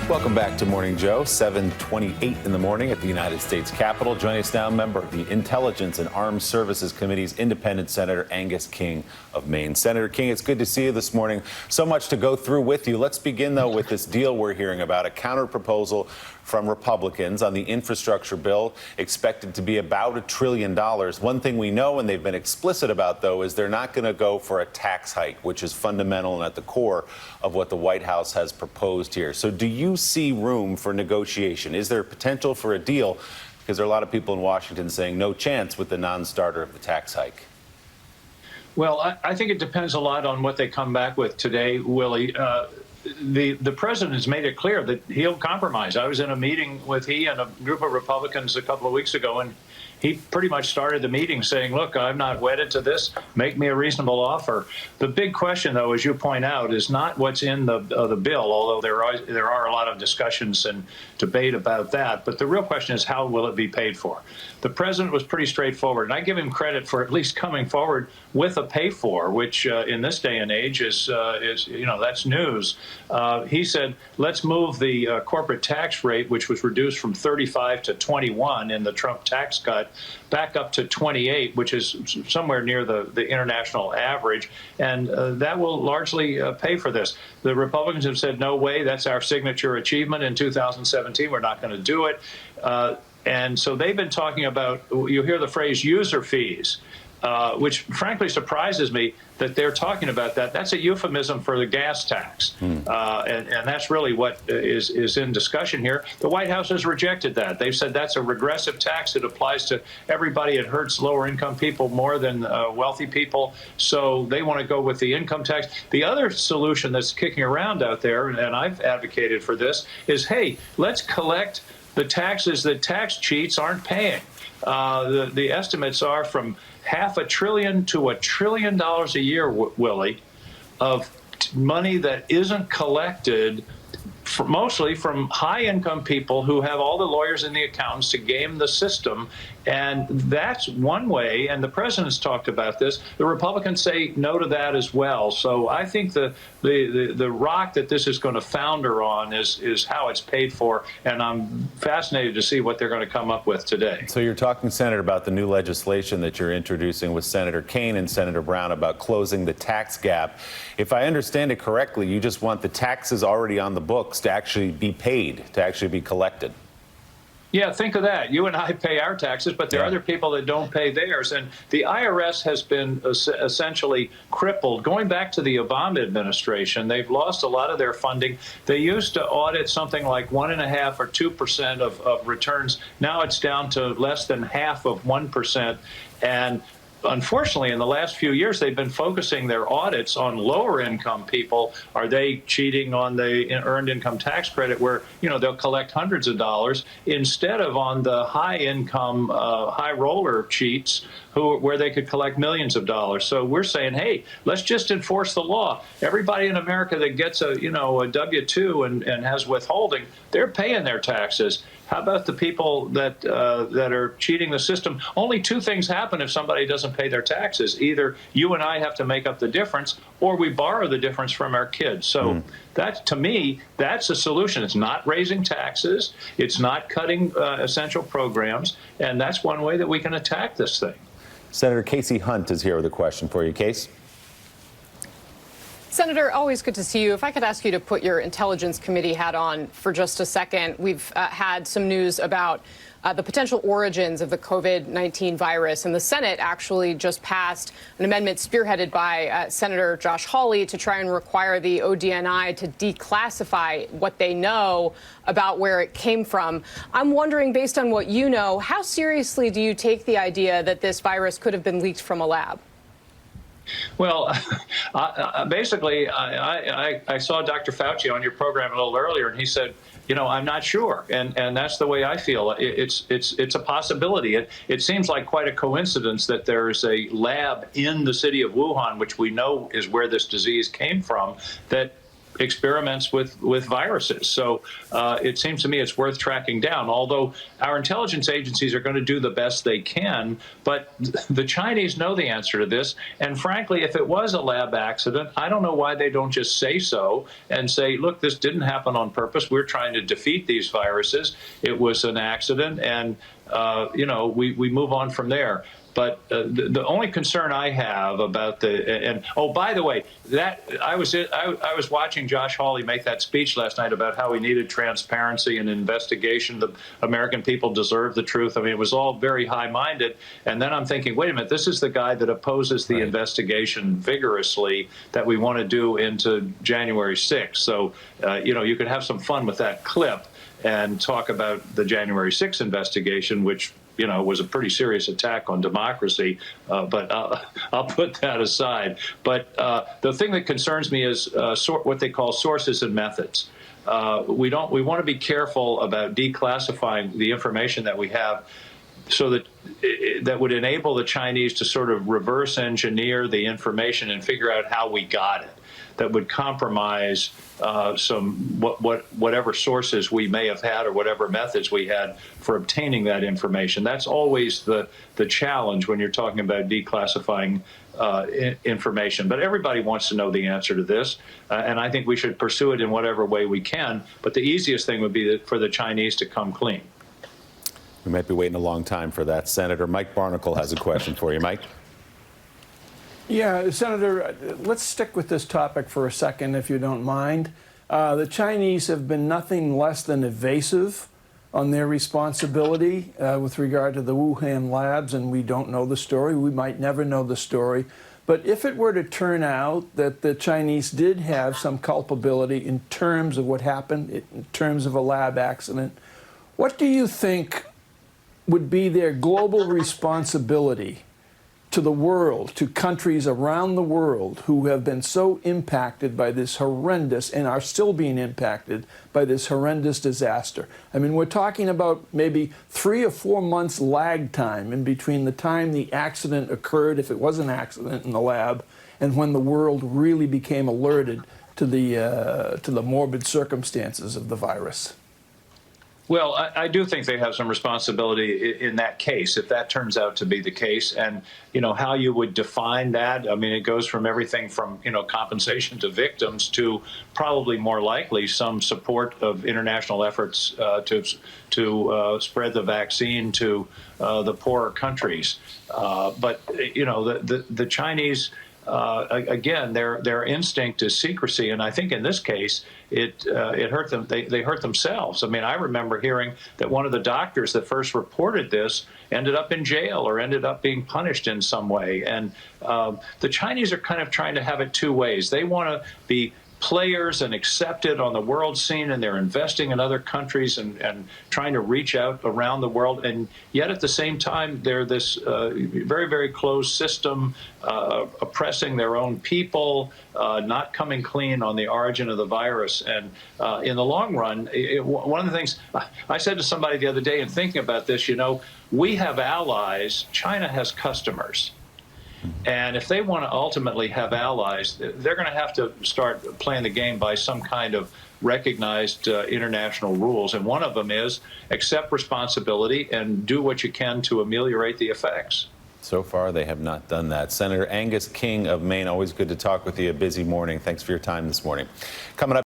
Welcome back to Morning Joe, 7:28 in the morning at the United States Capitol. Joining us now, member of the Intelligence and Armed Services Committee's independent Senator Angus King of Maine. Senator King, it's good to see you this morning. So much to go through with you. Let's begin, though, with this deal we're hearing about, a counter-proposal from Republicans on the infrastructure bill, expected to be about $1 trillion. One thing we know, and they've been explicit about, though, is they're not going to go for a tax hike, which is fundamental and at the core of what the White House has proposed here. So do you see room for negotiation? Is there potential for a deal? Because there are a lot of people in Washington saying no chance with the non-starter of the tax hike. Well, I think it depends a lot on what they come back with today, Willie. The president has made it clear that he'll compromise. I was in a meeting with he and a group of Republicans a couple of weeks ago, and he pretty much started the meeting saying, look, I'm not wedded to this. Make me a reasonable offer. The big question, though, as you point out, is not what's in the bill, although there are a lot of discussions and debate about that. But the real question is, how will it be paid for? The president was pretty straightforward, and I give him credit for at least coming forward with a pay for, which in this day and age is that's news. He said, let's move the corporate tax rate, which was reduced from 35 to 21 in the Trump tax cut, back up to 28, which is somewhere near the international average, and that will largely pay for this. The Republicans have said, no way, that's our signature achievement in 2017. We're not going to do it. And so they've been talking about, you hear the phrase user fees, which frankly surprises me that they're talking about that. That's a euphemism for the gas tax. And that's really what is in discussion here. The White House has rejected that. They've said that's a regressive tax. It applies to everybody. It hurts lower income people more than wealthy people. So they want to go with the income tax. The other solution that's kicking around out there, and I've advocated for this, is, hey, let's collect the taxes that tax cheats aren't paying. The estimates are from $500 billion to $1 trillion a year, Willie, of money that isn't collected, mostly from high-income people who have all the lawyers and the accountants to game the system. And that's one way, and the president's talked about this. The Republicans say no to that as well. So I think the rock that this is going to founder on is how it's paid for, and I'm fascinated to see what they're going to come up with today. So you're talking, Senator, about the new legislation that you're introducing with Senator Kaine and Senator Brown about closing the tax gap. If I understand it correctly, you just want the taxes already on the books to actually be paid, to actually be collected. Yeah, think of that. You and I pay our taxes, but there are other people that don't pay theirs. And the IRS has been essentially crippled. Going back to the Obama administration, they've lost a lot of their funding. They used to audit something like 1.5% or 2% of returns. Now it's down to less than half of 1%. And unfortunately, in the last few years, they've been focusing their audits on lower income people. Are they cheating on the earned income tax credit where, they'll collect hundreds of dollars instead of on the high income, high roller cheats where they could collect millions of dollars. So we're saying, hey, let's just enforce the law. Everybody in America that gets a W-2 and has withholding, they're paying their taxes. How about the people that are cheating the system? Only two things happen if somebody doesn't pay their taxes. Either you and I have to make up the difference, or we borrow the difference from our kids. So that, to me, that's a solution. It's not raising taxes. It's not cutting essential programs. And that's one way that we can attack this thing. Senator Kasie Hunt is here with a question for you. Case? Senator, always good to see you. If I could ask you to put your Intelligence Committee hat on for just a second. We've had some news about the potential origins of the COVID-19 virus, and the Senate actually just passed an amendment spearheaded by Senator Josh Hawley to try and require the ODNI to declassify what they know about where it came from. I'm wondering, based on what you know, how seriously do you take the idea that this virus could have been leaked from a lab? Well, basically, I saw Dr. Fauci on your program a little earlier, and he said, I'm not sure. And that's the way I feel. It's a possibility. It seems like quite a coincidence that there's a lab in the city of Wuhan, which we know is where this disease came from, that experiments with viruses. So it seems to me it's worth tracking down, although our intelligence agencies are going to do the best they can. But the Chinese know the answer to this. And frankly, if it was a lab accident, I don't know why they don't just say so and say, look, this didn't happen on purpose. We're trying to defeat these viruses. It was an accident. And, we move on from there. But the only concern I have about by the way, that I was watching Josh Hawley make that speech last night about how we needed transparency and investigation. The American people deserve the truth. I mean, it was all very high-minded. And then I'm thinking, wait a minute, this is the guy that opposes the investigation vigorously that we want to do into January 6th. So, you could have some fun with that clip and talk about the January 6th investigation, which was a pretty serious attack on democracy, but I'll put that aside. But the thing that concerns me is what they call sources and methods. We want to be careful about declassifying the information that we have, so that would enable the Chinese to sort of reverse engineer the information and figure out how we got it. That would compromise whatever sources we may have had or whatever methods we had for obtaining that information. That's always the challenge when you're talking about declassifying information. But everybody wants to know the answer to this, and I think we should pursue it in whatever way we can. But the easiest thing would be for the Chinese to come clean. We might be waiting a long time for that. Senator Mike Barnicle has a question for you. Mike? Yeah, Senator, let's stick with this topic for a second, if you don't mind. The Chinese have been nothing less than evasive on their responsibility with regard to the Wuhan labs, and we don't know the story. We might never know the story. But if it were to turn out that the Chinese did have some culpability in terms of what happened, in terms of a lab accident, what do you think would be their global responsibility to the world, to countries around the world who have been so impacted by this horrendous and are still being impacted by this horrendous disaster? I mean, we're talking about maybe 3 or 4 months lag time in between the time the accident occurred, if it was an accident in the lab, and when the world really became alerted to the morbid circumstances of the virus. Well, I do think they have some responsibility in that case, if that turns out to be the case. And, how you would define that, I mean, it goes from everything from, compensation to victims to probably more likely some support of international efforts to spread the vaccine to the poorer countries. But, the Chinese, again, their instinct is secrecy, and I think in this case it hurt them. They hurt themselves. I mean, I remember hearing that one of the doctors that first reported this ended up in jail or ended up being punished in some way. And the Chinese are kind of trying to have it two ways. They want to be players and accepted on the world scene, and they're investing in other countries and trying to reach out around the world. And yet at the same time, they're this very, very closed system, oppressing their own people, not coming clean on the origin of the virus. And in the long run, one of the things I said to somebody the other day in thinking about this, we have allies, China has customers. And if they want to ultimately have allies, they're going to have to start playing the game by some kind of recognized international rules. And one of them is accept responsibility and do what you can to ameliorate the effects. So far, they have not done that. Senator Angus King of Maine, always good to talk with you. A busy morning. Thanks for your time this morning. Coming up.